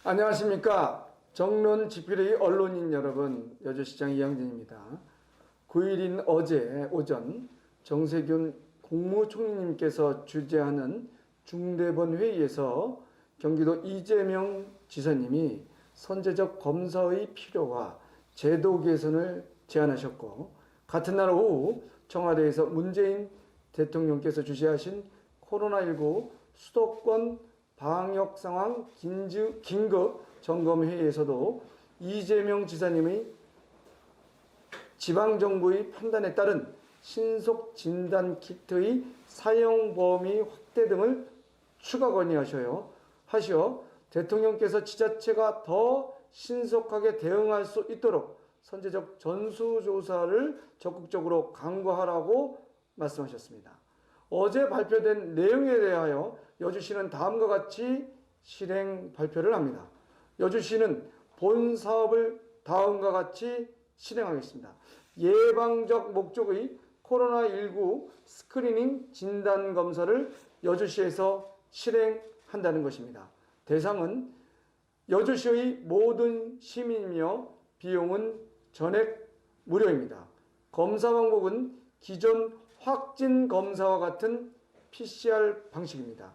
안녕하십니까. 정론 집필의 언론인 여러분, 여주시장 이양진입니다. 9일인 어제 오전 정세균 국무총리님께서 주재하는 중대본 회의에서 경기도 이재명 지사님이 선제적 검사의 필요와 제도 개선을 제안하셨고, 같은 날 오후 청와대에서 문재인 대통령께서 주재하신 코로나19 수도권 방역 상황 긴급 점검 회의에서도 이재명 지사님의 지방정부의 판단에 따른 신속 진단 키트의 사용 범위 확대 등을 추가 건의하셔 대통령께서 지자체가 더 신속하게 대응할 수 있도록 선제적 전수조사를 적극적으로 강구하라고 말씀하셨습니다. 어제 발표된 내용에 대하여 여주시는 다음과 같이 실행 발표를 합니다. 여주시는 본 사업을 다음과 같이 실행하겠습니다. 예방적 목적의 코로나19 스크리닝 진단검사를 여주시에서 실행한다는 것입니다. 대상은 여주시의 모든 시민이며 비용은 전액 무료입니다. 검사 방법은 기존 확진 검사와 같은 PCR 방식입니다.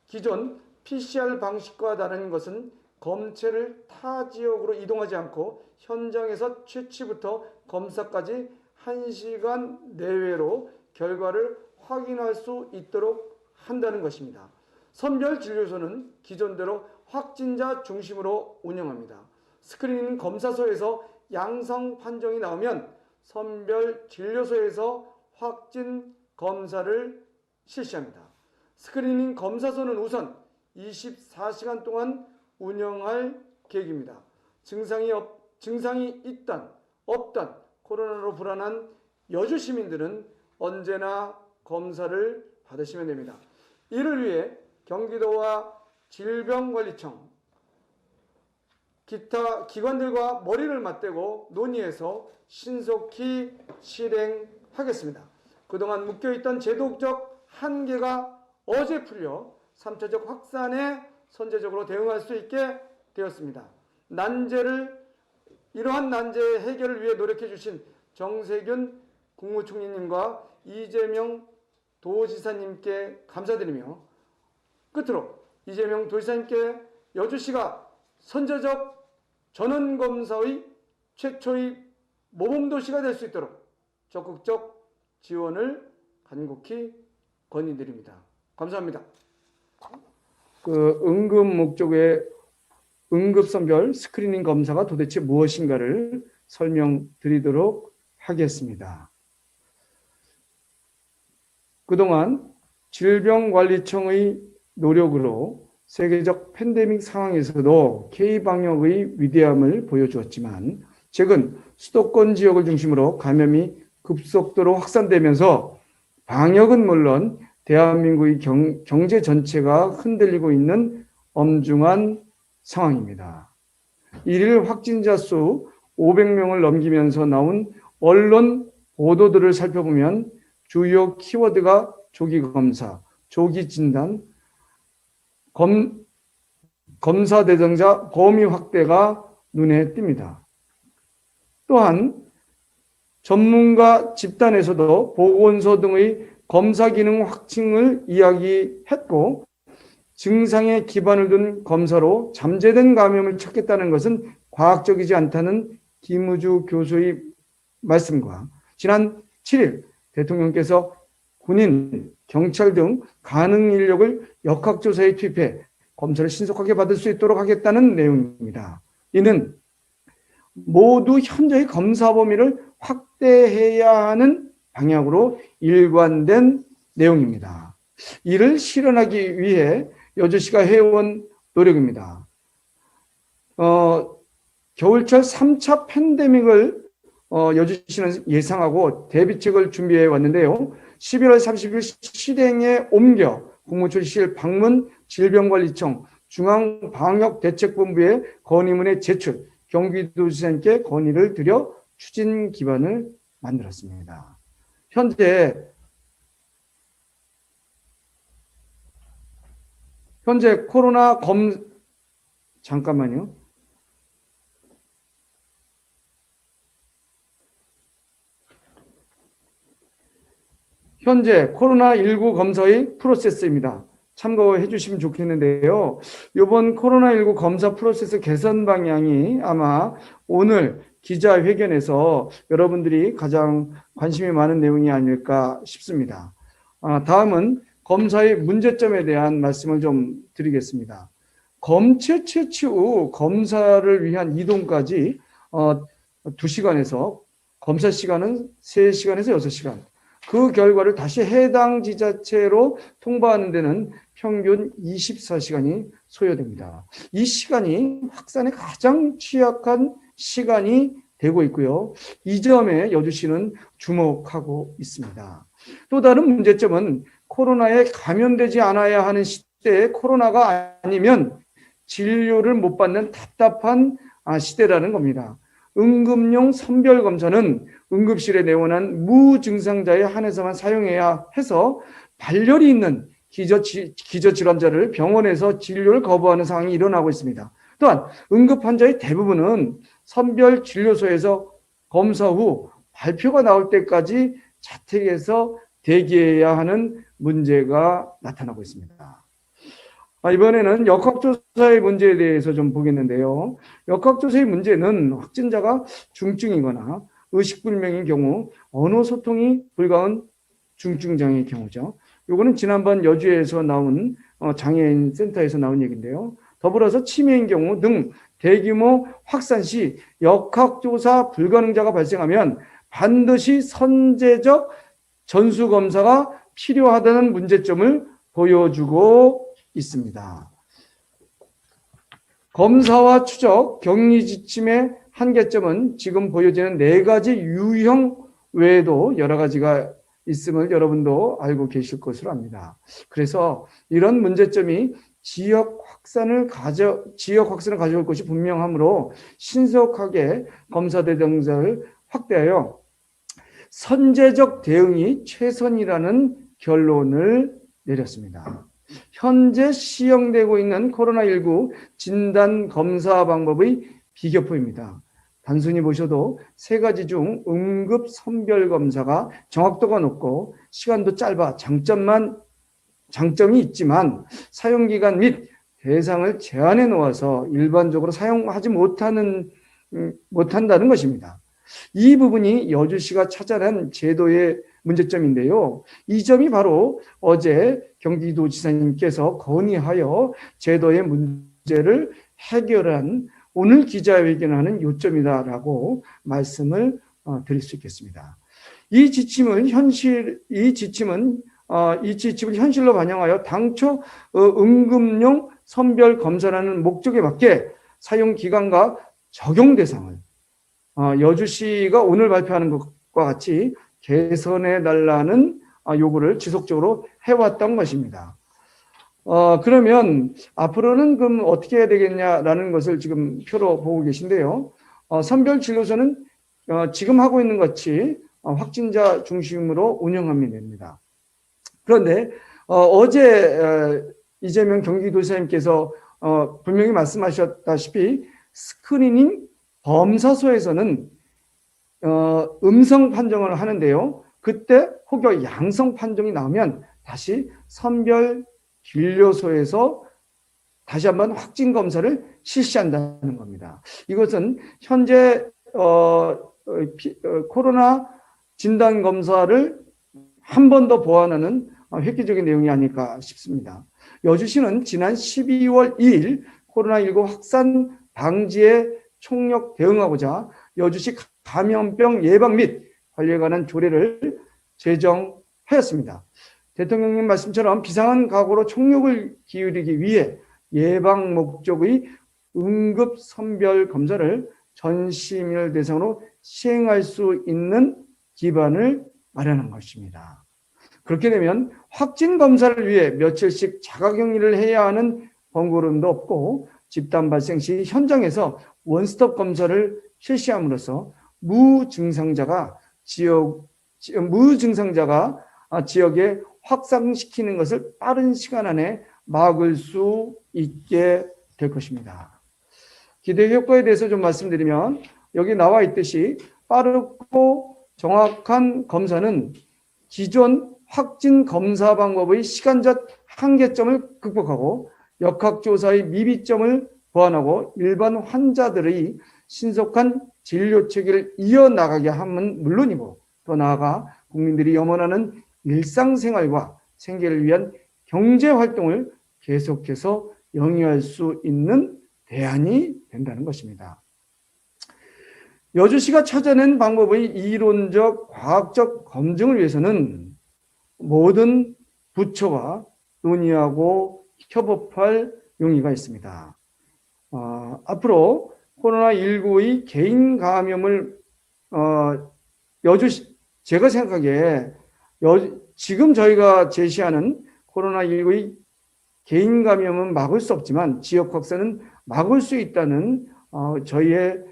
기존 PCR 방식과 다른 것은 검체를 타 지역으로 이동하지 않고 현장에서 채취부터 검사까지 1시간 내외로 결과를 확인할 수 있도록 한다는 것입니다. 선별진료소는 기존대로 확진자 중심으로 운영합니다. 스크리닝 검사소에서 양성 판정이 나오면 선별진료소에서 확진 검사를 실시합니다. 스크리닝 검사소는 우선 24시간 동안 운영할 계획입니다. 증상이 있단 없단 코로나로 불안한 여주 시민들은 언제나 검사를 받으시면 됩니다. 이를 위해 경기도와 질병관리청, 기타 기관들과 머리를 맞대고 논의해서 신속히 실행하겠습니다. 그동안 묶여있던 제도적 한계가 어제 풀려 3차적 확산에 선제적으로 대응할 수 있게 되었습니다. 이러한 난제 해결을 위해 노력해 주신 정세균 국무총리님과 이재명 도지사님께 감사드리며, 끝으로 이재명 도지사님께 여주시가 선제적 전원검사의 최초의 모범도시가 될 수 있도록 적극적 지원을 간곡히 건의드립니다. 감사합니다. 응급 목적의 응급선별 스크리닝 검사가 도대체 무엇인가를 설명드리도록 하겠습니다. 그동안 질병관리청의 노력으로 세계적 팬데믹 상황에서도 K방역의 위대함을 보여주었지만, 최근 수도권 지역을 중심으로 감염이 급속도로 확산되면서 방역은 물론 대한민국의 경제 전체가 흔들리고 있는 엄중한 상황입니다. 일일 확진자 수 500명을 넘기면서 나온 언론 보도들을 살펴보면 주요 키워드가 조기검사, 조기진단, 검사 대상자 범위 확대가 눈에 띕니다. 또한 전문가 집단에서도 보건소 등의 검사 기능 확충을 이야기했고, 증상에 기반을 둔 검사로 잠재된 감염을 찾겠다는 것은 과학적이지 않다는 김우주 교수의 말씀과 지난 7일 대통령께서 군인, 경찰 등 가능 인력을 역학조사에 투입해 검사를 신속하게 받을 수 있도록 하겠다는 내용입니다. 이는 모두 현재의 검사 범위를 확대해야 하는 방향으로 일관된 내용입니다. 이를 실현하기 위해 여주시가 해온 노력입니다. 겨울철 3차 팬데믹을 여주시는 예상하고 대비책을 준비해 왔는데요. 11월 30일 실행에 옮겨 국무총리실 방문 질병관리청 중앙방역대책본부에 건의문의 제출, 경기도지사님께 건의를 드려 추진 기반을 만들었습니다. 현재 코로나 잠깐만요. 현재 코로나19 검사의 프로세스입니다. 참고해 주시면 좋겠는데요. 이번 코로나19 검사 프로세스 개선 방향이 아마 오늘 기자회견에서 여러분들이 가장 관심이 많은 내용이 아닐까 싶습니다. 다음은 검사의 문제점에 대한 말씀을 좀 드리겠습니다. 검체 채취 후 검사를 위한 이동까지 2시간에서 검사 시간은 3시간에서 6시간. 그 결과를 다시 해당 지자체로 통보하는 데는 평균 24시간이 소요됩니다. 이 시간이 확산에 가장 취약한 시간이 되고 있고요. 이 점에 여주시는 주목하고 있습니다. 또 다른 문제점은 코로나에 감염되지 않아야 하는 시대에 코로나가 아니면 진료를 못 받는 답답한 시대라는 겁니다. 응급용 선별검사는 응급실에 내원한 무증상자에 한해서만 사용해야 해서 발열이 있는 기저질환자를 병원에서 진료를 거부하는 상황이 일어나고 있습니다. 또한 응급환자의 대부분은 선별진료소에서 검사 후 발표가 나올 때까지 자택에서 대기해야 하는 문제가 나타나고 있습니다. 이번에는 역학조사의 문제에 대해서 좀 보겠는데요. 역학조사의 문제는 확진자가 중증이거나 의식불명인 경우 언어 소통이 불가한 중증장애의 경우죠. 이거는 지난번 여주에서 나온 장애인 센터에서 나온 얘기인데요. 더불어서 치매인 경우 등 대규모 확산 시 역학조사 불가능자가 발생하면 반드시 선제적 전수검사가 필요하다는 문제점을 보여주고 있습니다. 검사와 추적, 격리 지침의 한계점은 지금 보여지는 4가지 유형 외에도 여러 가지가 있음을 여러분도 알고 계실 것으로 압니다. 그래서 이런 문제점이 지역 확산을 가져올 것이 분명하므로 신속하게 검사 대상자를 확대하여 선제적 대응이 최선이라는 결론을 내렸습니다. 현재 시행되고 있는 코로나19 진단 검사 방법의 비교표입니다. 단순히 보셔도 3가지 중 응급 선별 검사가 정확도가 높고 시간도 짧아 장점이 있지만 사용기간 및 대상을 제한해 놓아서 일반적으로 사용하지 못한다는 것입니다. 이 부분이 여주시가 찾아낸 제도의 문제점인데요. 이 점이 바로 어제 경기도지사님께서 건의하여 제도의 문제를 해결한 오늘 기자회견하는 요점이다라고 말씀을 드릴 수 있겠습니다. 이 지침을 현실로 반영하여 당초 응급용 선별 검사라는 목적에 맞게 사용 기간과 적용 대상을 여주시가 오늘 발표하는 것과 같이 개선해 달라는 요구를 지속적으로 해왔던 것입니다. 그러면 앞으로는 그럼 어떻게 해야 되겠냐라는 것을 지금 표로 보고 계신데요. 선별진료소는 지금 하고 있는 것 같이 확진자 중심으로 운영하면 됩니다. 그런데 어제 이재명 경기도지사님께서 분명히 말씀하셨다시피 스크리닝 검사소에서는 음성 판정을 하는데요. 그때 혹여 양성 판정이 나오면 다시 선별 진료소에서 다시 한번 확진 검사를 실시한다는 겁니다. 이것은 현재 코로나 진단 검사를 한 번 더 보완하는 획기적인 내용이 아닐까 싶습니다. 여주시는 지난 12월 2일 코로나19 확산 방지에 총력 대응하고자 여주시 감염병 예방 및 관리에 관한 조례를 제정하였습니다. 대통령님 말씀처럼 비상한 각오로 총력을 기울이기 위해 예방 목적의 응급 선별 검사를 전 시민을 대상으로 시행할 수 있는 기반을 마련한 것입니다. 그렇게 되면 확진 검사를 위해 며칠씩 자가격리를 해야 하는 번거로움도 없고 집단 발생 시 현장에서 원스톱 검사를 실시함으로써 무증상자가 지역에 확산시키는 것을 빠른 시간 안에 막을 수 있게 될 것입니다. 기대 효과에 대해서 좀 말씀드리면 여기 나와 있듯이 빠르고 정확한 검사는 기존 확진 검사 방법의 시간적 한계점을 극복하고 역학조사의 미비점을 보완하고 일반 환자들의 신속한 진료 체계를 이어나가게 함은 물론이고 더 나아가 국민들이 염원하는 일상생활과 생계를 위한 경제활동을 계속해서 영위할 수 있는 대안이 된다는 것입니다. 여주시가 찾아낸 방법의 이론적, 과학적 검증을 위해서는 모든 부처와 논의하고 협업할 용의가 있습니다. 앞으로 코로나19의 개인 감염을 제가 생각하기에 지금 저희가 제시하는 코로나19의 개인 감염은 막을 수 없지만 지역 확산은 막을 수 있다는 저희의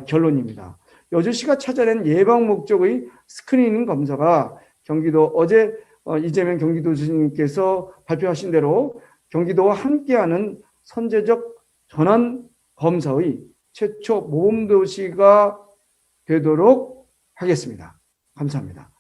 결론입니다. 여주시가 찾아낸 예방 목적의 스크리닝 검사가 경기도 어제 이재명 경기도지사님께서 발표하신 대로 경기도와 함께하는 선제적 전환 검사의 최초 모범도시가 되도록 하겠습니다. 감사합니다.